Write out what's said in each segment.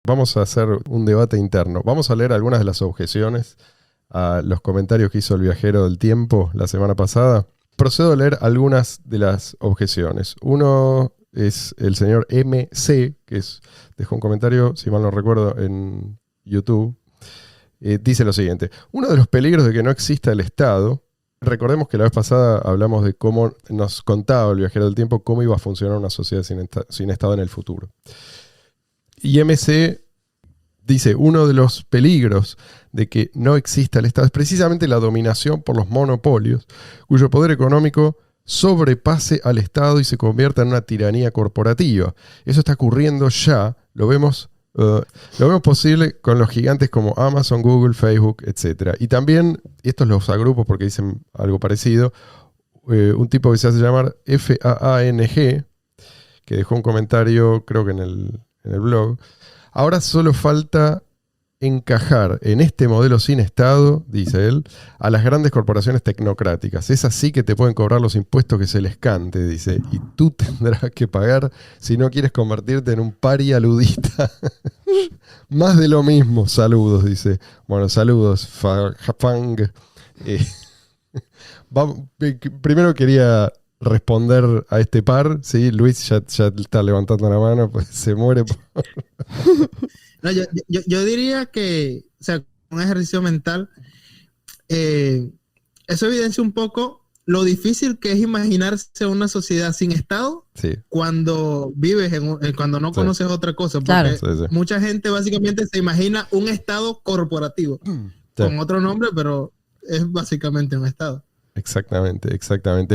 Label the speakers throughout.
Speaker 1: Vamos a hacer un debate interno. Vamos a leer algunas de las objeciones a los comentarios que hizo el viajero del tiempo la semana pasada. Procedo a leer algunas de las objeciones. Uno es el señor MC, dejó un comentario, si mal no recuerdo, en YouTube. Dice lo siguiente: uno de los peligros de que no exista el Estado, recordemos que la vez pasada hablamos de cómo nos contaba el viajero del tiempo cómo iba a funcionar una sociedad sin Estado en el futuro. Y MC dice, uno de los peligros de que no exista el Estado es precisamente la dominación por los monopolios, cuyo poder económico sobrepase al Estado y se convierta en una tiranía corporativa. Eso está ocurriendo ya, lo vemos posible con los gigantes como Amazon, Google, Facebook, etc. Y también, estos los agrupo porque dicen algo parecido, un tipo que se hace llamar FAANG, que dejó un comentario, creo que en el blog. Ahora solo falta encajar en este modelo sin Estado, dice él, a las grandes corporaciones tecnocráticas. Es así que te pueden cobrar los impuestos que se les cante, dice. Y tú tendrás que pagar si no quieres convertirte en un paria ludista. Más de lo mismo. Saludos, dice. Bueno, saludos, Fang. Primero quería responder a este par, ¿sí? Luis ya está levantando la mano, pues se muere por...
Speaker 2: No, yo diría que, o sea, un ejercicio mental, eso evidencia un poco lo difícil que es imaginarse una sociedad sin Estado, sí, cuando vives, cuando no conoces otra cosa. Porque claro, sí. Mucha gente básicamente se imagina un Estado corporativo, con otro nombre, pero es básicamente un Estado.
Speaker 1: Exactamente.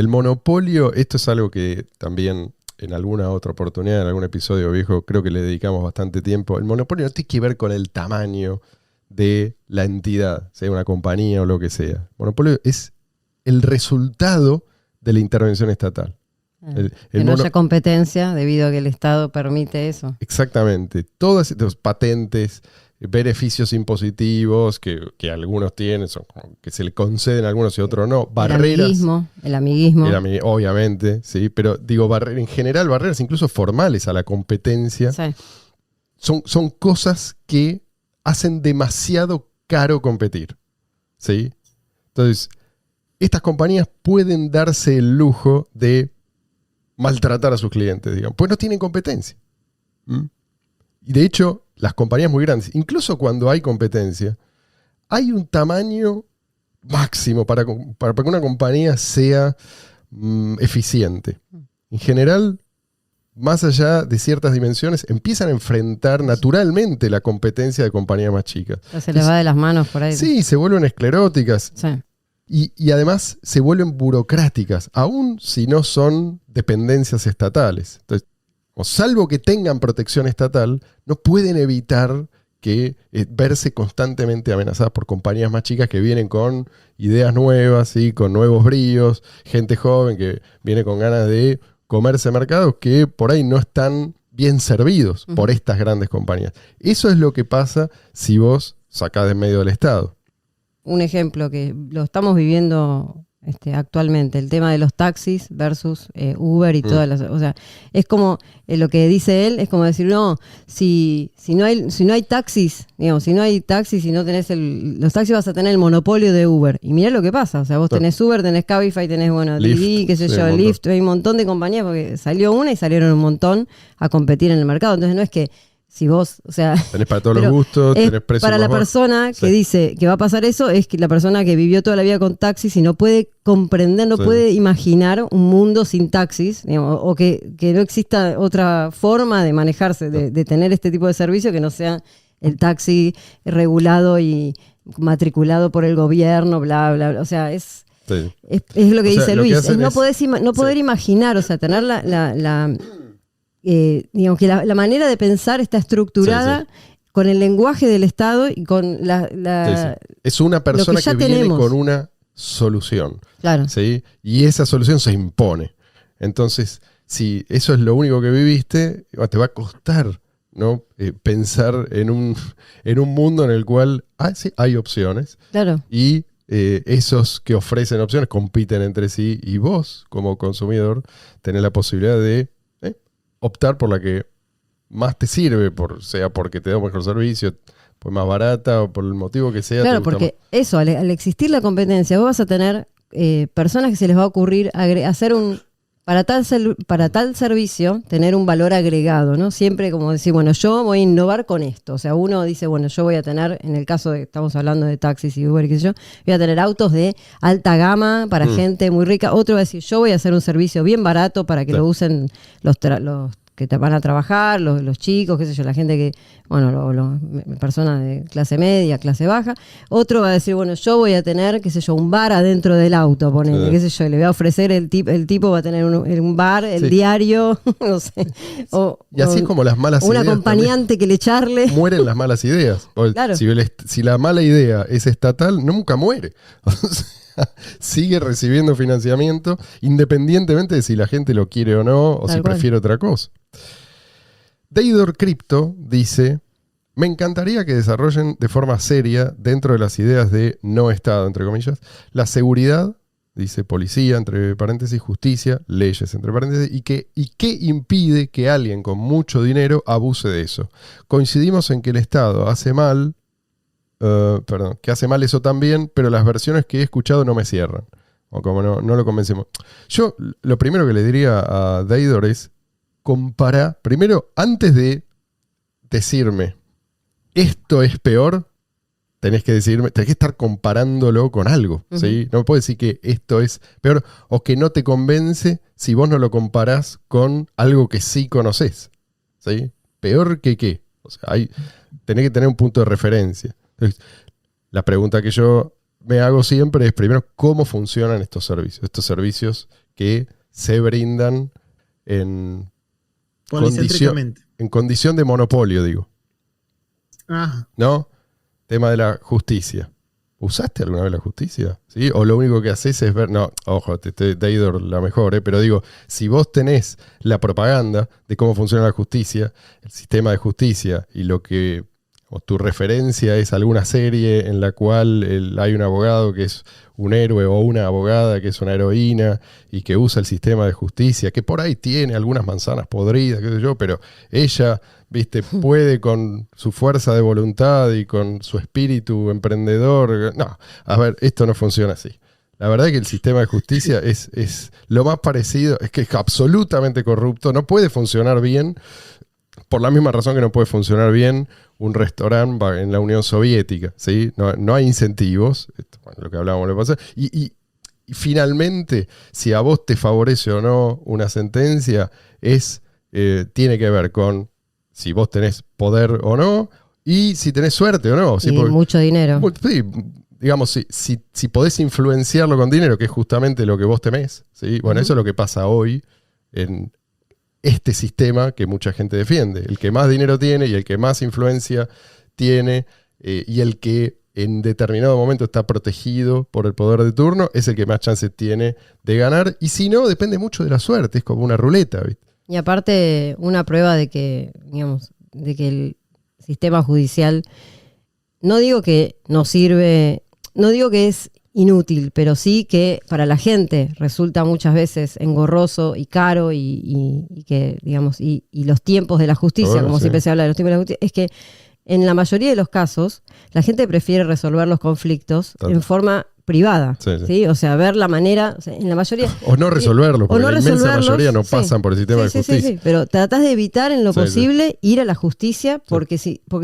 Speaker 1: El monopolio, esto es algo que también en alguna otra oportunidad, en algún episodio viejo, creo que le dedicamos bastante tiempo. El monopolio no tiene que ver con el tamaño de la entidad, sea una compañía o lo que sea. El monopolio es el resultado de la intervención estatal.
Speaker 3: Que no haya competencia debido a que el Estado permite eso.
Speaker 1: Exactamente. Todas estas patentes, beneficios impositivos que algunos tienen, que se le conceden a algunos y a otros no, barreras.
Speaker 3: El amiguismo.
Speaker 1: Obviamente, sí, pero digo, en general barreras incluso formales a la competencia. Sí. Son cosas que hacen demasiado caro competir, ¿sí? Entonces, estas compañías pueden darse el lujo de maltratar a sus clientes, digamos, pues no tienen competencia. Y de hecho, las compañías muy grandes, incluso cuando hay competencia, hay un tamaño máximo para que una compañía sea eficiente. En general, más allá de ciertas dimensiones, empiezan a enfrentar naturalmente la competencia de compañías más chicas.
Speaker 3: Se les va de las manos por ahí.
Speaker 1: Sí, se vuelven escleróticas. Sí. Y además se vuelven burocráticas, aun si no son dependencias estatales. Entonces, salvo que tengan protección estatal, no pueden evitar que verse constantemente amenazadas por compañías más chicas que vienen con ideas nuevas, ¿sí? Con nuevos bríos, gente joven que viene con ganas de comerse mercados que por ahí no están bien servidos por estas grandes compañías. Eso es lo que pasa si vos sacás de en medio del Estado.
Speaker 3: Un ejemplo que lo estamos viviendo actualmente, el tema de los taxis versus Uber y todas las... O sea, es como lo que dice él, es como decir, no, si no hay taxis, digamos, si no tenés los taxis vas a tener el monopolio de Uber. Y mirá lo que pasa, o sea, vos tenés Uber, tenés Cabify, tenés, Didi, qué sé yo, Lyft, hay un montón de compañías, porque salió una y salieron un montón a competir en el mercado. Entonces no es que si vos, o sea...
Speaker 1: Tenés para todos los gustos, tenés precios
Speaker 3: para la
Speaker 1: más
Speaker 3: persona que dice que va a pasar eso, es que la persona que vivió toda la vida con taxis y no puede comprender, no puede imaginar un mundo sin taxis, digamos, o que no exista otra forma de manejarse, de tener este tipo de servicio que no sea el taxi regulado y matriculado por el gobierno, bla, bla, bla. O sea, es lo que dice Luis, es no poder imaginar, o sea, tener digamos que la manera de pensar está estructurada con el lenguaje del Estado y con
Speaker 1: Es una persona que viene con una solución. Claro. ¿Sí? Y esa solución se impone. Entonces, si eso es lo único que viviste, te va a costar, ¿no? Pensar en un mundo en el cual hay opciones.
Speaker 3: Claro.
Speaker 1: Y esos que ofrecen opciones compiten entre sí y vos, como consumidor, tenés la posibilidad de optar por la que más te sirve, sea porque te da un mejor servicio, pues más barata o por el motivo que sea.
Speaker 3: Claro, porque eso, al existir la competencia, vos vas a tener personas que se les va a ocurrir hacer para tal servicio, tener un valor agregado, ¿no? Siempre como decir, bueno, yo voy a innovar con esto. O sea, uno dice, bueno, yo voy a tener, en el caso de, estamos hablando de taxis y Uber, qué sé yo, voy a tener autos de alta gama para gente muy rica. Otro va a decir, yo voy a hacer un servicio bien barato para que lo usen los que te van a trabajar, los chicos, qué sé yo, la gente que, bueno, personas de clase media, clase baja. Otro va a decir, bueno, yo voy a tener, qué sé yo, un bar adentro del auto, ponele, qué sé yo, y le voy a ofrecer, el tipo va a tener un bar, el diario, no sé.
Speaker 1: Y así es como las malas ideas.
Speaker 3: Un acompañante que le echarle.
Speaker 1: Mueren las malas ideas. Claro. Si la mala idea es estatal, nunca muere. Sigue recibiendo financiamiento independientemente de si la gente lo quiere o no, o si prefiere otra cosa. Deidor Crypto dice: me encantaría que desarrollen de forma seria, dentro de las ideas de no Estado, entre comillas, la seguridad, dice policía, entre paréntesis, justicia, leyes, entre paréntesis, y qué impide que alguien con mucho dinero abuse de eso. Coincidimos en que el Estado hace mal, que hace mal eso también, pero las versiones que he escuchado no me cierran. O como no lo convencemos. Yo lo primero que le diría a Deidor es: compara, primero, antes de decirme esto es peor, tenés que estar comparándolo con algo, ¿sí? No me puedes decir que esto es peor o que no te convence si vos no lo comparás con algo que sí conocés, ¿sí? ¿Peor que qué? O sea, tenés que tener un punto de referencia. Entonces, la pregunta que yo me hago siempre es, primero, ¿cómo funcionan estos servicios? Estos servicios que se brindan en condición de monopolio, digo.
Speaker 2: Ajá.
Speaker 1: ¿No? Tema de la justicia. ¿Usaste alguna vez la justicia? ¿Sí? ¿O lo único que haces es ver? No, ojo, Deidor la mejor, pero digo, si vos tenés la propaganda de cómo funciona la justicia, el sistema de justicia, y o tu referencia es alguna serie en la cual hay un abogado que es un héroe o una abogada que es una heroína y que usa el sistema de justicia, que por ahí tiene algunas manzanas podridas, qué sé yo, pero ella, viste, puede con su fuerza de voluntad y con su espíritu emprendedor. No, a ver, esto no funciona así. La verdad es que el sistema de justicia es lo más parecido, es que es absolutamente corrupto, no puede funcionar bien, por la misma razón que no puede funcionar bien un restaurante en la Unión Soviética, ¿sí? No hay incentivos, lo que hablábamos la pasada. Y finalmente, si a vos te favorece o no una sentencia, tiene que ver con si vos tenés poder o no, y si tenés suerte o no.
Speaker 3: ¿Sí? Y mucho dinero.
Speaker 1: Sí, digamos, si podés influenciarlo con dinero, que es justamente lo que vos temés, ¿sí? Bueno, eso es lo que pasa hoy en este sistema que mucha gente defiende. El que más dinero tiene y el que más influencia tiene y el que en determinado momento está protegido por el poder de turno es el que más chances tiene de ganar. Y si no, depende mucho de la suerte. Es como una ruleta, ¿viste?
Speaker 3: Y aparte, una prueba de que el sistema judicial, no digo que no sirve, no digo que es inútil, pero sí que para la gente resulta muchas veces engorroso y caro y que, digamos, y los tiempos de la justicia, como siempre se habla de los tiempos de la justicia, es que en la mayoría de los casos la gente prefiere resolver los conflictos en forma privada, ¿sí? O sea, ver la manera, o sea, en la mayoría...
Speaker 1: O no resolverlos, porque la inmensa mayoría no pasan por el sistema de justicia.
Speaker 3: Sí, pero tratás de evitar en lo posible ir a la justicia, porque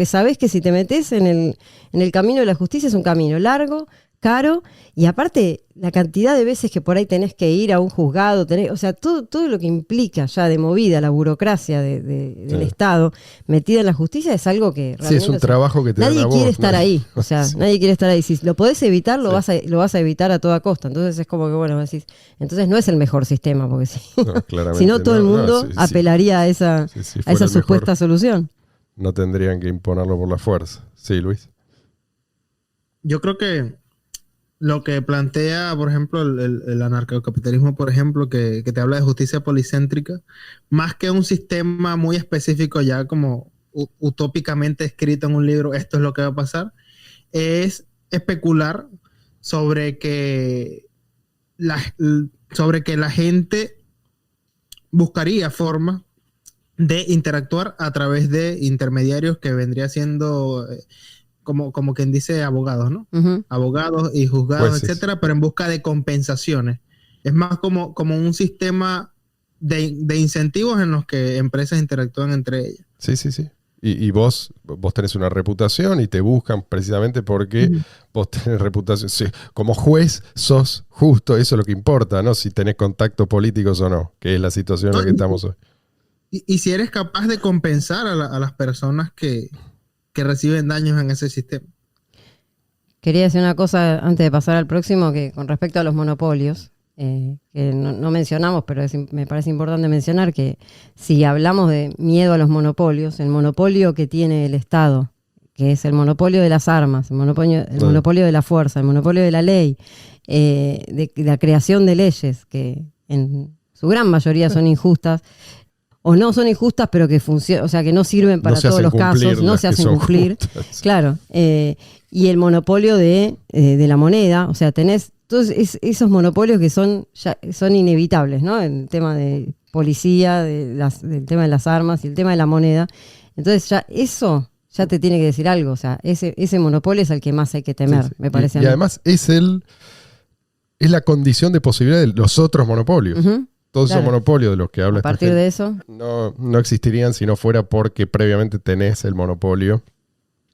Speaker 3: sabés que si te metés en el camino de la justicia es un camino largo, caro, y aparte la cantidad de veces que por ahí tenés que ir a un juzgado, o sea, todo lo que implica ya de movida la burocracia del Estado metida en la justicia es algo que realmente...
Speaker 1: Sí, es un trabajo que te
Speaker 3: nadie
Speaker 1: dan a vos,
Speaker 3: quiere estar ahí, o sea, nadie quiere estar ahí. Si lo podés evitar, lo vas a evitar a toda costa. Entonces es como que, bueno, decís, entonces no es el mejor sistema, porque si no todo el mundo apelaría a esa supuesta solución.
Speaker 1: No tendrían que imponerlo por la fuerza. Sí, Luis.
Speaker 2: Yo creo que lo que plantea, por ejemplo, el anarcocapitalismo, por ejemplo, que te habla de justicia policéntrica, más que un sistema muy específico ya como utópicamente escrito en un libro, esto es lo que va a pasar, es especular sobre que la gente buscaría formas de interactuar a través de intermediarios que vendría siendo como quien dice abogados, ¿no?
Speaker 3: Uh-huh.
Speaker 2: Abogados y juzgados, etcétera, pero en busca de compensaciones. Es más como un sistema de incentivos en los que empresas interactúan entre ellas.
Speaker 1: Sí. Y vos tenés una reputación y te buscan precisamente porque vos tenés reputación. Sí, como juez sos justo, eso es lo que importa, ¿no? Si tenés contactos políticos o no, que es la situación en la que estamos hoy.
Speaker 2: Y si eres capaz de compensar a las personas que reciben daños en ese sistema.
Speaker 3: Quería decir una cosa antes de pasar al próximo, que con respecto a los monopolios, que no mencionamos, pero me parece importante mencionar que si hablamos de miedo a los monopolios, el monopolio que tiene el Estado, que es el monopolio de las armas, el monopolio de la fuerza, el monopolio de la ley, de la creación de leyes, que en su gran mayoría son injustas, o no son injustas, pero que funcionan, o sea, que no sirven para todos los casos, no se hacen cumplir. Justas. Claro. Y el monopolio de la moneda, o sea, tenés todos esos monopolios que son inevitables, ¿no? El tema de policía, del tema de las armas y el tema de la moneda. Entonces, ya eso ya te tiene que decir algo. O sea, ese monopolio es el que más hay que temer, me parece a mí.
Speaker 1: Y además es la condición de posibilidad de los otros monopolios. Uh-huh. Todos esos monopolios de los que habla
Speaker 3: a partir de eso
Speaker 1: no existirían si no fuera porque previamente tenés el monopolio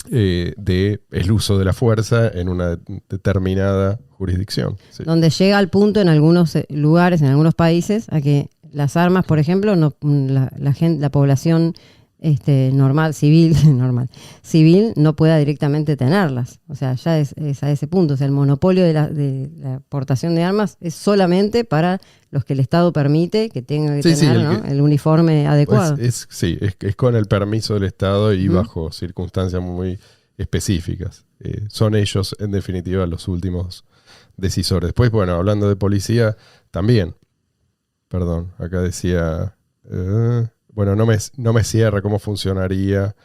Speaker 1: del uso de la fuerza en una determinada jurisdicción. Sí.
Speaker 3: Donde llega al punto en algunos lugares, en algunos países, a que las armas, por ejemplo, la población normal, civil, no pueda directamente tenerlas. O sea, ya es a ese punto. O sea, el monopolio de la aportación de armas es solamente para los que el Estado permite que tengan que tener, ¿no? El uniforme adecuado.
Speaker 1: Es con el permiso del Estado y bajo circunstancias muy específicas. Son ellos, en definitiva, los últimos decisores. Después, bueno, hablando de policía, también. Perdón, acá decía... bueno, no me cierra cómo funcionaría.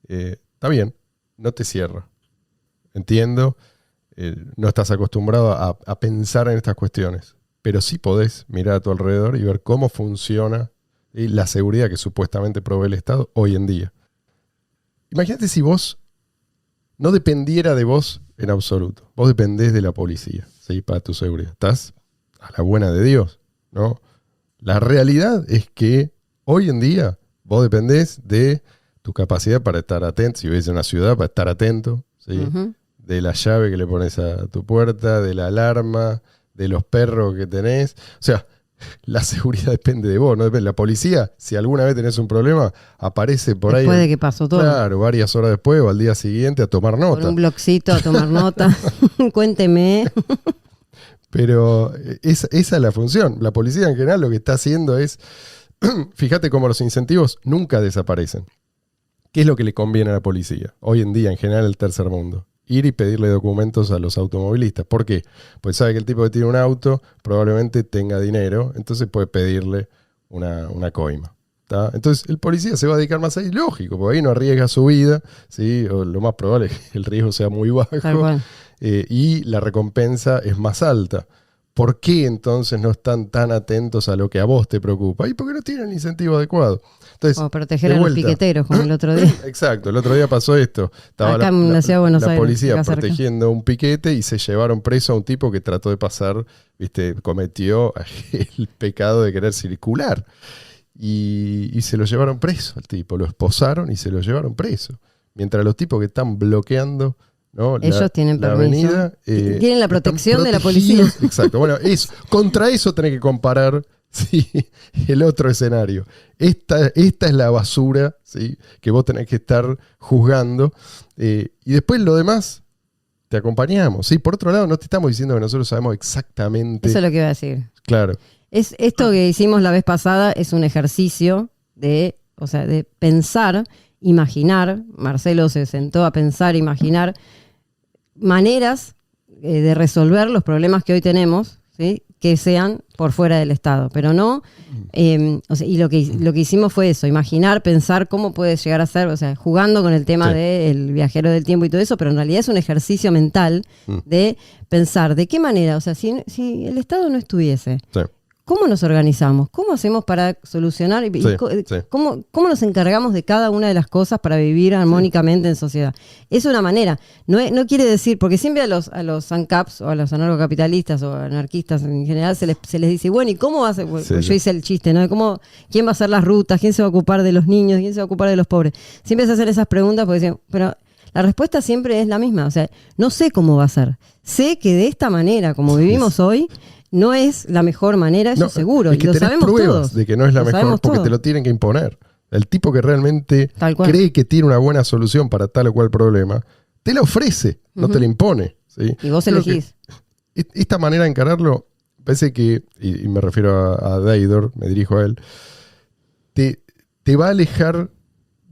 Speaker 1: Está bien, no te cierra. Entiendo, no estás acostumbrado a pensar en estas cuestiones, pero sí podés mirar a tu alrededor y ver cómo funciona la seguridad que supuestamente provee el Estado hoy en día. Imagínate si vos no dependiera de vos en absoluto. Vos dependés de la policía, ¿sí? Para tu seguridad. Estás a la buena de Dios, ¿no? La realidad es que hoy en día vos dependés de tu capacidad para estar atento, si ves en una ciudad, para estar atento, ¿sí? Uh-huh. De la llave que le pones a tu puerta, de la alarma, de los perros que tenés. O sea, la seguridad depende de vos, no depende. La policía, si alguna vez tenés un problema, aparece por ahí.
Speaker 3: Después de que pasó todo.
Speaker 1: Claro, varias horas después o al día siguiente a tomar nota.
Speaker 3: Con un blogcito a tomar nota. Cuénteme.
Speaker 1: Pero esa es la función. La policía en general lo que está haciendo es... Fíjate cómo los incentivos nunca desaparecen. ¿Qué es lo que le conviene a la policía? Hoy en día, en general, el tercer mundo. Ir y pedirle documentos a los automovilistas. ¿Por qué? Pues sabe que el tipo que tiene un auto probablemente tenga dinero, entonces puede pedirle una coima. ¿Tá? Entonces el policía se va a dedicar más ahí, lógico, porque ahí no arriesga su vida, ¿sí? O lo más probable es que el riesgo sea muy bajo y la recompensa es más alta. ¿Por qué entonces no están tan atentos a lo que a vos te preocupa? Y porque no tienen el incentivo adecuado. Entonces,
Speaker 3: o proteger a los piqueteros, como el otro día.
Speaker 1: Exacto, el otro día pasó esto. Estaba
Speaker 3: acá en la ciudad de Buenos Aires,
Speaker 1: policía protegiendo un piquete y se llevaron preso a un tipo que trató de pasar, cometió el pecado de querer circular. Y se lo llevaron preso al tipo, lo esposaron y se lo llevaron preso. Mientras los tipos que están bloqueando... ¿no?
Speaker 3: Ellos tienen permiso.
Speaker 1: Avenida,
Speaker 3: tienen la protección de la policía.
Speaker 1: Exacto. Bueno, contra eso tenés que comparar, ¿sí? El otro escenario. Esta es la basura, ¿sí? Que vos tenés que estar juzgando. Y después lo demás, te acompañamos. ¿Sí? Por otro lado, no te estamos diciendo que nosotros sabemos exactamente.
Speaker 3: Eso es lo que iba a decir.
Speaker 1: Claro.
Speaker 3: Esto que hicimos la vez pasada es un ejercicio de pensar, imaginar. Marcelo se sentó a pensar, imaginar maneras de resolver los problemas que hoy tenemos, ¿sí? Que sean por fuera del Estado, pero no, y lo que hicimos fue eso, imaginar, pensar cómo puede llegar a ser, o sea, jugando con el tema del viajero del tiempo y todo eso, pero en realidad es un ejercicio mental de pensar de qué manera, o sea, si el Estado no estuviese, ¿cómo nos organizamos? ¿Cómo hacemos para solucionar? ¿Cómo nos encargamos de cada una de las cosas para vivir armónicamente en sociedad? Es una manera. No quiere decir, porque siempre a los ANCAPs o a los anarcocapitalistas o anarquistas en general se les dice, bueno, ¿y cómo va a ser? Yo hice el chiste, ¿no? De ¿quién va a hacer las rutas? ¿Quién se va a ocupar de los niños? ¿Quién se va a ocupar de los pobres? Siempre se hacen esas preguntas porque dicen, pero la respuesta siempre es la misma. O sea, no sé cómo va a ser. Sé que de esta manera, como vivimos hoy, no es la mejor manera, eso seguro.
Speaker 1: Es que
Speaker 3: lo sabemos
Speaker 1: pruebas
Speaker 3: todos.
Speaker 1: De que no es la mejor porque te lo tienen que imponer. El tipo que realmente cree que tiene una buena solución para tal o cual problema, te la ofrece, no te la impone. ¿Sí?
Speaker 3: Y vos elegís.
Speaker 1: Esta manera de encararlo, parece que, y me refiero a Deidor, me dirijo a él, te va a alejar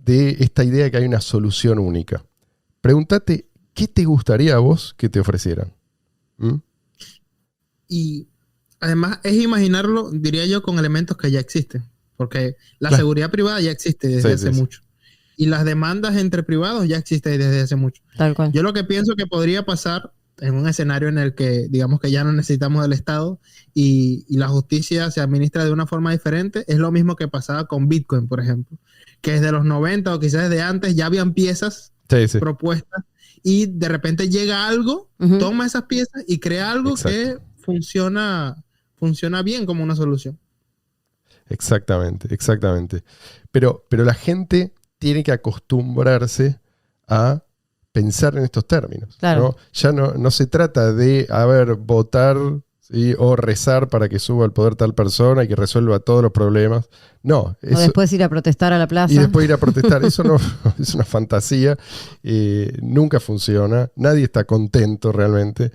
Speaker 1: de esta idea de que hay una solución única. Pregúntate, ¿qué te gustaría a vos que te ofrecieran?
Speaker 2: Y además es imaginarlo, diría yo, con elementos que ya existen. Porque la seguridad privada ya existe desde hace mucho. Y las demandas entre privados ya existen desde hace mucho.
Speaker 3: Tal cual.
Speaker 2: Yo lo que pienso que podría pasar en un escenario en el que, digamos que ya no necesitamos del Estado y la justicia se administra de una forma diferente, es lo mismo que pasaba con Bitcoin, por ejemplo. Que desde los 90 o quizás desde antes ya habían piezas propuestas y de repente llega algo, toma esas piezas y crea algo que funciona bien como una solución.
Speaker 1: Exactamente. Pero la gente tiene que acostumbrarse a pensar en estos términos.
Speaker 3: Claro.
Speaker 1: ¿No? Ya no se trata de, votar, ¿sí? O rezar para que suba al poder tal persona y que resuelva todos los problemas. No.
Speaker 3: O después ir a protestar a la plaza.
Speaker 1: Y después ir a protestar. Eso no es una fantasía. Nunca funciona. Nadie está contento realmente.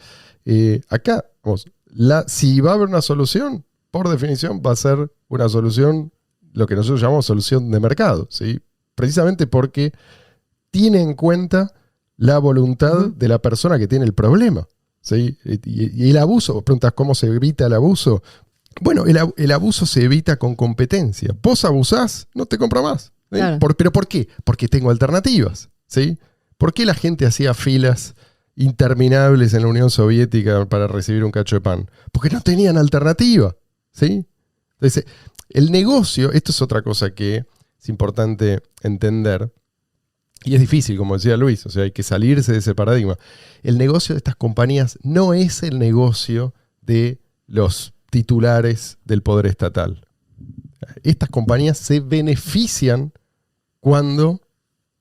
Speaker 1: Acá, si va a haber una solución, por definición va a ser una solución, lo que nosotros llamamos solución de mercado, ¿sí? Precisamente porque tiene en cuenta la voluntad de la persona que tiene el problema, ¿sí? Y el abuso, vos preguntas cómo se evita el abuso. Bueno, el abuso se evita con competencia. Vos abusás, no te compro más. ¿Sí? Claro. ¿Pero por qué? Porque tengo alternativas, ¿sí? ¿Por qué la gente hacía filas interminables en la Unión Soviética para recibir un cacho de pan? Porque no tenían alternativa, ¿sí? Entonces, el negocio, esto es otra cosa que es importante entender, y es difícil, como decía Luis, o sea, hay que salirse de ese paradigma. El negocio de estas compañías no es el negocio de los titulares del poder estatal. Estas compañías se benefician cuando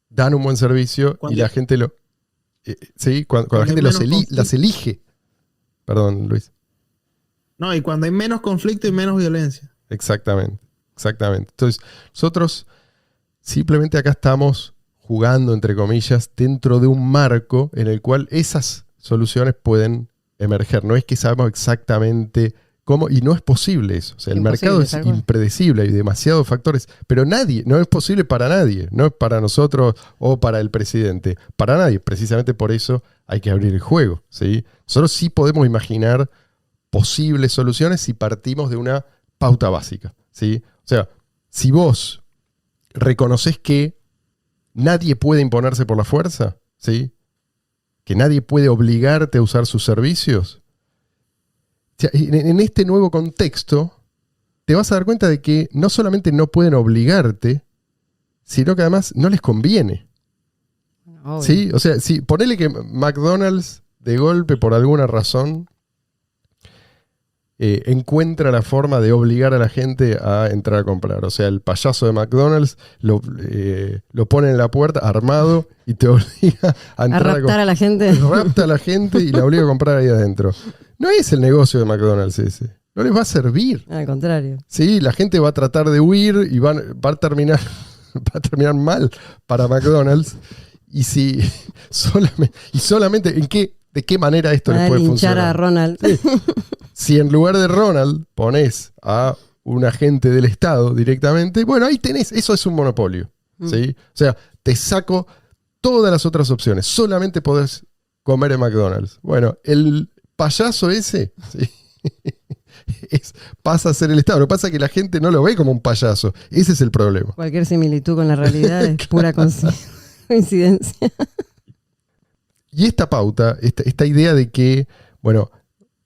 Speaker 1: dan un buen servicio y la gente lo... ¿sí? Cuando la gente las elige. Perdón, Luis.
Speaker 2: No, y cuando hay menos conflicto y menos violencia.
Speaker 1: Exactamente. Entonces, nosotros simplemente acá estamos jugando, entre comillas, dentro de un marco en el cual esas soluciones pueden emerger. No es que sabemos exactamente cómo, y no es posible eso. O sea, el mercado es impredecible, hay demasiados factores, pero no es posible para nadie, no es para nosotros o para el presidente, para nadie. Precisamente por eso hay que abrir el juego, ¿sí? Nosotros sí podemos imaginar posibles soluciones si partimos de una pauta básica, ¿sí? O sea, si vos reconoces que nadie puede imponerse por la fuerza, ¿sí? Que nadie puede obligarte a usar sus servicios. O sea, en este nuevo contexto, te vas a dar cuenta de que no solamente no pueden obligarte, sino que además no les conviene. ¿Sí? O sea, si ponele que McDonald's de golpe, por alguna razón, encuentra la forma de obligar a la gente a entrar a comprar. O sea, el payaso de McDonald's lo pone en la puerta armado y te obliga a entrar
Speaker 3: a raptar a la gente.
Speaker 1: Rapta a la gente y la obliga a comprar ahí adentro. No es el negocio de McDonald's ese. No les va a servir.
Speaker 3: Al contrario.
Speaker 1: Sí, la gente va a tratar de huir y va a terminar mal para McDonald's. Y solamente ¿de qué manera esto les puede funcionar?
Speaker 3: A Ronald.
Speaker 1: Sí. Si en lugar de Ronald pones a un agente del Estado directamente, bueno, ahí tenés, eso es un monopolio. ¿Sí? O sea, te saco todas las otras opciones. Solamente podés comer en McDonald's. Bueno, el payaso ese, ¿sí? Pasa a ser el Estado. Lo que pasa es que la gente no lo ve como un payaso. Ese es el problema.
Speaker 3: Cualquier similitud con la realidad es pura coincidencia.
Speaker 1: Y esta pauta, esta idea de que, bueno,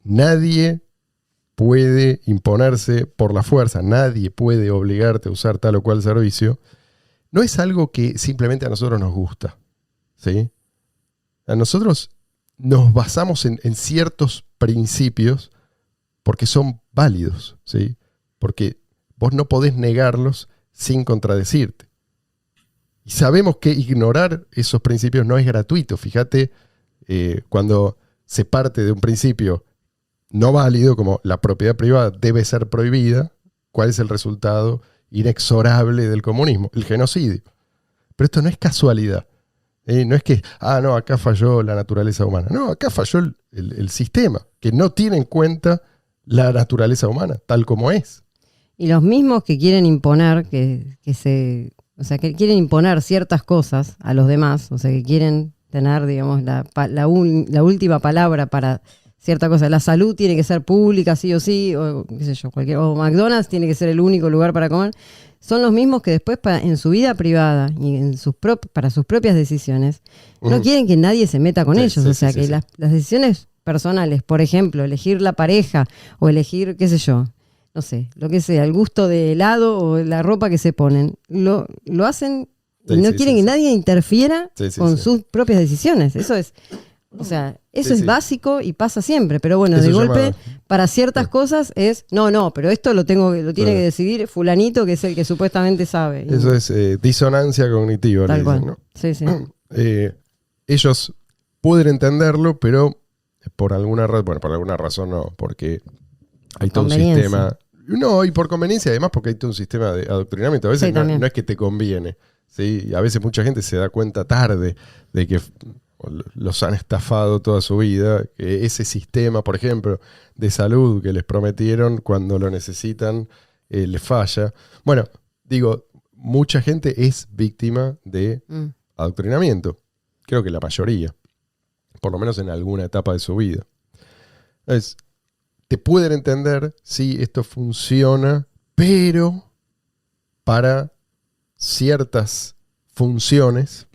Speaker 1: nadie puede imponerse por la fuerza, nadie puede obligarte a usar tal o cual servicio, no es algo que simplemente a nosotros nos gusta, ¿sí? A nosotros nos basamos en ciertos principios porque son válidos, ¿sí? Porque vos no podés negarlos sin contradecirte. Y sabemos que ignorar esos principios no es gratuito. Fíjate, cuando se parte de un principio no válido, como la propiedad privada debe ser prohibida, ¿cuál es el resultado inexorable del comunismo? El genocidio. Pero esto no es casualidad. No es que, no, acá falló la naturaleza humana. No, acá falló el sistema, que no tiene en cuenta la naturaleza humana, tal como es.
Speaker 3: Y los mismos que quieren imponer, que quieren imponer ciertas cosas a los demás, o sea, que quieren tener, digamos, la última palabra para cierta cosa. La salud tiene que ser pública, sí o sí, o qué sé yo, o McDonald's tiene que ser el único lugar para comer. Son los mismos que después en su vida privada y para sus propias decisiones no quieren que nadie se meta con ellos. Las decisiones personales, por ejemplo, elegir la pareja o elegir, qué sé yo, no sé, lo que sea, el gusto de helado o la ropa que se ponen, lo hacen y no quieren que nadie interfiera con sus propias decisiones. Eso es, es básico y pasa siempre, pero bueno, de golpe para ciertas cosas es, no, pero esto lo tiene que decidir fulanito, que es el que supuestamente sabe.
Speaker 1: Eso es disonancia cognitiva.
Speaker 3: Tal cual.
Speaker 1: ¿No?
Speaker 3: Sí.
Speaker 1: Ellos pueden entenderlo, pero por alguna razón no, porque hay todo un sistema. No, y por conveniencia, además, porque hay todo un sistema de adoctrinamiento. A veces no es que te conviene, ¿sí? Y a veces mucha gente se da cuenta tarde de que los han estafado toda su vida, que ese sistema, por ejemplo, de salud que les prometieron cuando lo necesitan, les falla. Bueno, digo, mucha gente es víctima de adoctrinamiento. Creo que la mayoría, por lo menos en alguna etapa de su vida. Entonces, te pueden entender, sí, esto funciona, pero para ciertas funciones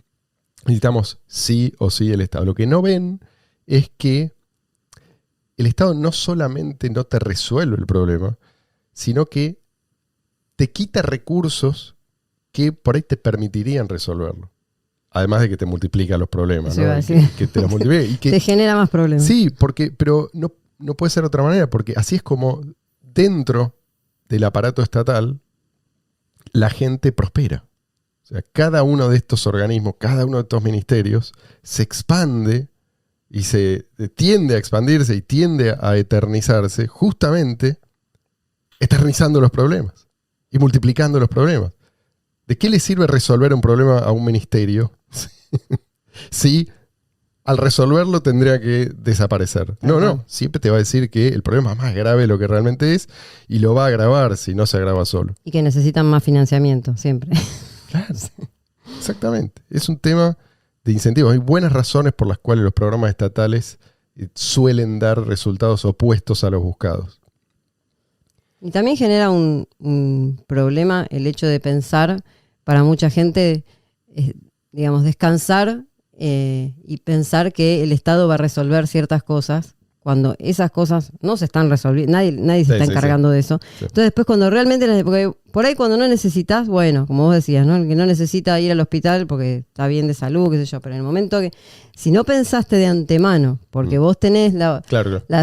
Speaker 1: necesitamos sí o sí el Estado. Lo que no ven es que el Estado no solamente no te resuelve el problema, sino que te quita recursos que por ahí te permitirían resolverlo. Además de que te multiplica los problemas, ¿no? Que te los multiplica y que
Speaker 3: te genera más problemas.
Speaker 1: Sí, pero no puede ser de otra manera, porque así es como dentro del aparato estatal la gente prospera. O sea, cada uno de estos organismos, cada uno de estos ministerios se expande y se tiende a expandirse y tiende a eternizarse justamente eternizando los problemas y multiplicando los problemas. ¿De qué le sirve resolver un problema a un ministerio si al resolverlo tendría que desaparecer? No, siempre te va a decir que el problema es más grave de lo que realmente es y lo va a agravar si no se agrava solo.
Speaker 3: Y que necesitan más financiamiento, siempre.
Speaker 1: Claro, exactamente. Es un tema de incentivos. Hay buenas razones por las cuales los programas estatales suelen dar resultados opuestos a los buscados.
Speaker 3: Y también genera un problema el hecho de pensar, para mucha gente, digamos, descansar y pensar que el Estado va a resolver ciertas cosas cuando esas cosas no se están resolviendo, nadie se está encargando de eso. Sí. Entonces después cuando realmente, porque por ahí cuando no necesitas, bueno, como vos decías, ¿no? El que no necesita ir al hospital porque está bien de salud, qué sé yo, pero en el momento que, si no pensaste de antemano, porque vos tenés la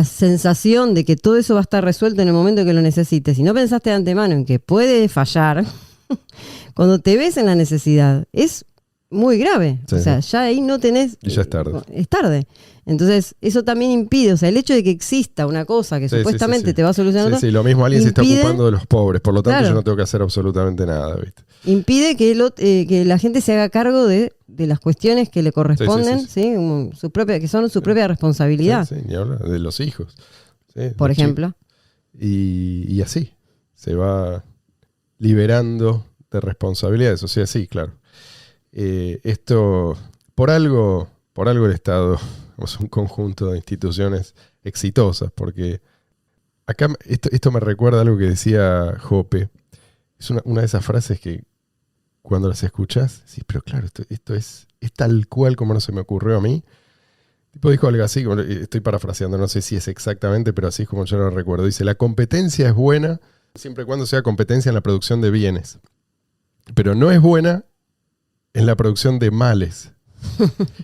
Speaker 3: sensación de que todo eso va a estar resuelto en el momento que lo necesites, si no pensaste de antemano en que puede fallar, cuando te ves en la necesidad, es muy grave. Sí. O sea, ya ahí no tenés...
Speaker 1: Y ya es tarde.
Speaker 3: Es tarde. Entonces, eso también impide, o sea, el hecho de que exista una cosa que supuestamente te va a solucionar...
Speaker 1: Sí, lo mismo, alguien impide, se está ocupando de los pobres, por lo tanto yo no tengo que hacer absolutamente nada, ¿viste?
Speaker 3: Impide que la gente se haga cargo de las cuestiones que le corresponden, ¿sí? Que son su propia responsabilidad.
Speaker 1: Sí, ni hablar, de los hijos. Sí,
Speaker 3: por ejemplo.
Speaker 1: Y así, se va liberando de responsabilidades, o sea, sí, claro. Esto, por algo el Estado es un conjunto de instituciones exitosas, porque acá esto me recuerda algo que decía Hoppe. Es una de esas frases que cuando las escuchás, sí, pero claro, esto es tal cual como no se me ocurrió a mí. tipo dijo algo así, estoy parafraseando, no sé si es exactamente, pero así es como yo lo recuerdo. Dice, la competencia es buena siempre y cuando sea competencia en la producción de bienes, pero no es buena en la producción de males.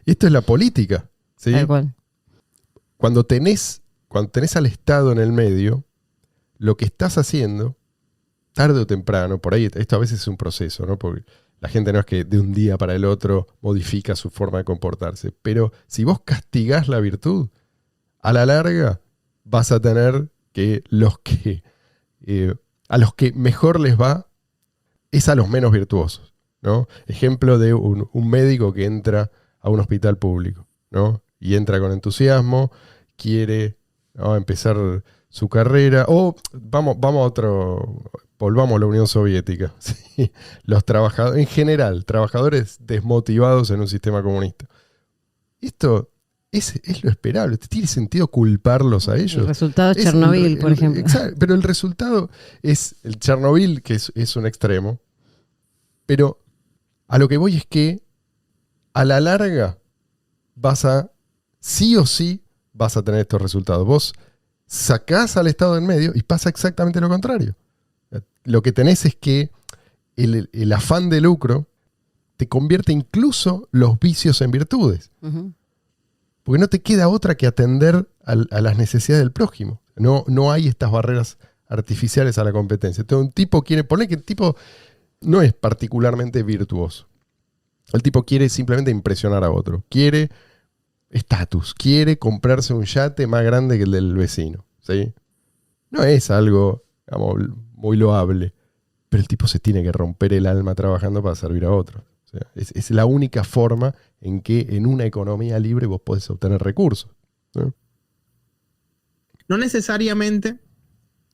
Speaker 1: Y esto es la política, ¿sí?
Speaker 3: Tal cual.
Speaker 1: Cuando tenés al Estado en el medio, lo que estás haciendo, tarde o temprano, por ahí, esto a veces es un proceso, ¿no? Porque la gente no es que de un día para el otro modifica su forma de comportarse. Pero si vos castigás la virtud, a la larga vas a tener que a los que mejor les va es a los menos virtuosos, ¿no? Ejemplo de un médico que entra a un hospital público, ¿no? Y entra con entusiasmo, quiere, ¿no?, empezar su carrera. O vamos a otro... Volvamos a la Unión Soviética. ¿Sí? Los trabajadores, en general, trabajadores desmotivados en un sistema comunista. Esto es lo esperable. ¿Tiene sentido culparlos a ellos?
Speaker 3: El resultado es Chernobyl, por ejemplo.
Speaker 1: Exacto, pero el resultado es el Chernobyl, que es un extremo. Pero a lo que voy es que a la larga sí o sí vas a tener estos resultados. Vos sacás al Estado en medio y pasa exactamente lo contrario. Lo que tenés es que el afán de lucro te convierte incluso los vicios en virtudes. Uh-huh. Porque no te queda otra que atender a las necesidades del prójimo. No hay estas barreras artificiales a la competencia. Entonces un tipo quiere poner que el tipo no es particularmente virtuoso. El tipo quiere simplemente impresionar a otro. Quiere estatus. Quiere comprarse un yate más grande que el del vecino. ¿Sí? No es algo, digamos, muy loable, pero el tipo se tiene que romper el alma trabajando para servir a otros. O sea, es la única forma en que en una economía libre vos podés obtener recursos, ¿no?
Speaker 2: No necesariamente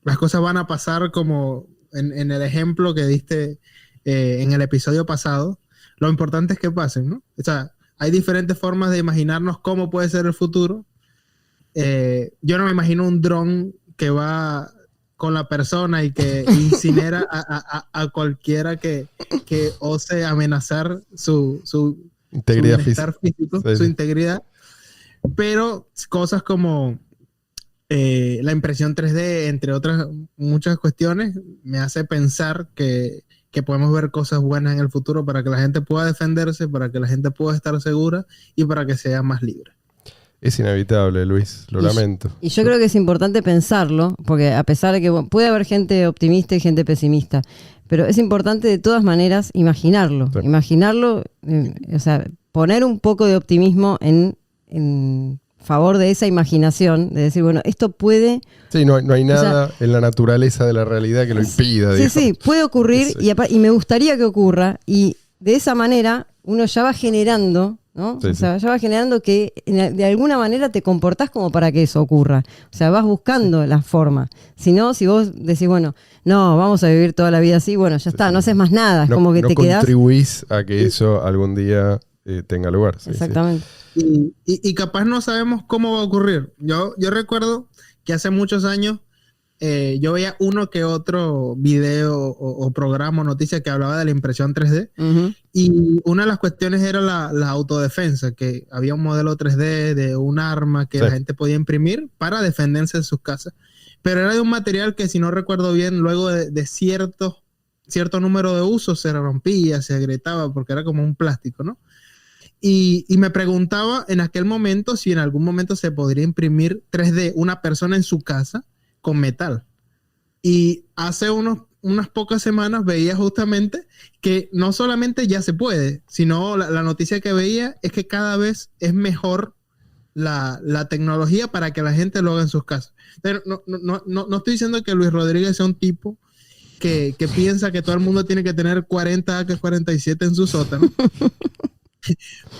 Speaker 2: las cosas van a pasar como en el ejemplo que diste en el episodio pasado. Lo importante es que pasen, ¿no? O sea, hay diferentes formas de imaginarnos cómo puede ser el futuro. Yo no me imagino un dron que va con la persona y que incinera a cualquiera que ose amenazar su
Speaker 1: integridad
Speaker 2: bienestar físico, sí, su integridad. Pero cosas como la impresión 3D, entre otras muchas cuestiones, me hace pensar que podemos ver cosas buenas en el futuro para que la gente pueda defenderse, para que la gente pueda estar segura y para que sea más libre.
Speaker 1: Es inevitable, Luis, lo lamento.
Speaker 3: Y yo creo que es importante pensarlo, porque a pesar de que puede haber gente optimista y gente pesimista, pero es importante de todas maneras imaginarlo. Sí. Imaginarlo, o sea, poner un poco de optimismo en favor de esa imaginación, de decir, bueno, esto puede...
Speaker 1: Sí, no hay nada, o sea, en la naturaleza de la realidad que lo impida.
Speaker 3: Sí, puede ocurrir y me gustaría que ocurra, y de esa manera uno ya va generando... ¿no? Sí, o sea, ya va generando que de alguna manera te comportás como para que eso ocurra. O sea, vas buscando la forma. Si no, si vos decís, bueno, no, vamos a vivir toda la vida así, bueno, ya está, no haces más nada. Es como que te quedás...
Speaker 1: No contribuís a que eso algún día tenga lugar. Sí,
Speaker 3: exactamente.
Speaker 2: Sí. Y capaz no sabemos cómo va a ocurrir. Yo recuerdo que hace muchos años yo veía uno que otro video o programa o noticia que hablaba de la impresión 3D. Uh-huh. Y una de las cuestiones era la autodefensa, que había un modelo 3D de un arma que la gente podía imprimir para defenderse de sus casas. Pero era de un material que, si no recuerdo bien, luego de cierto número de usos se rompía, se agrietaba, porque era como un plástico, ¿no? Y me preguntaba en aquel momento si en algún momento se podría imprimir 3D una persona en su casa con metal. Y hace unas pocas semanas veía justamente que no solamente ya se puede, sino la noticia que veía es que cada vez es mejor la tecnología para que la gente lo haga en sus casas. Pero no estoy diciendo que Luis Rodríguez sea un tipo que piensa que todo el mundo tiene que tener 40 AK-47 en su sótano.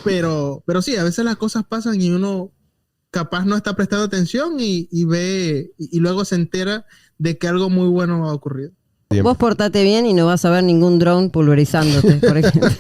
Speaker 2: pero sí, a veces las cosas pasan y uno capaz no está prestando atención y ve y luego se entera de que algo muy bueno ha ocurrido.
Speaker 3: Vos portate bien y no vas a ver ningún dron pulverizándote, por ejemplo.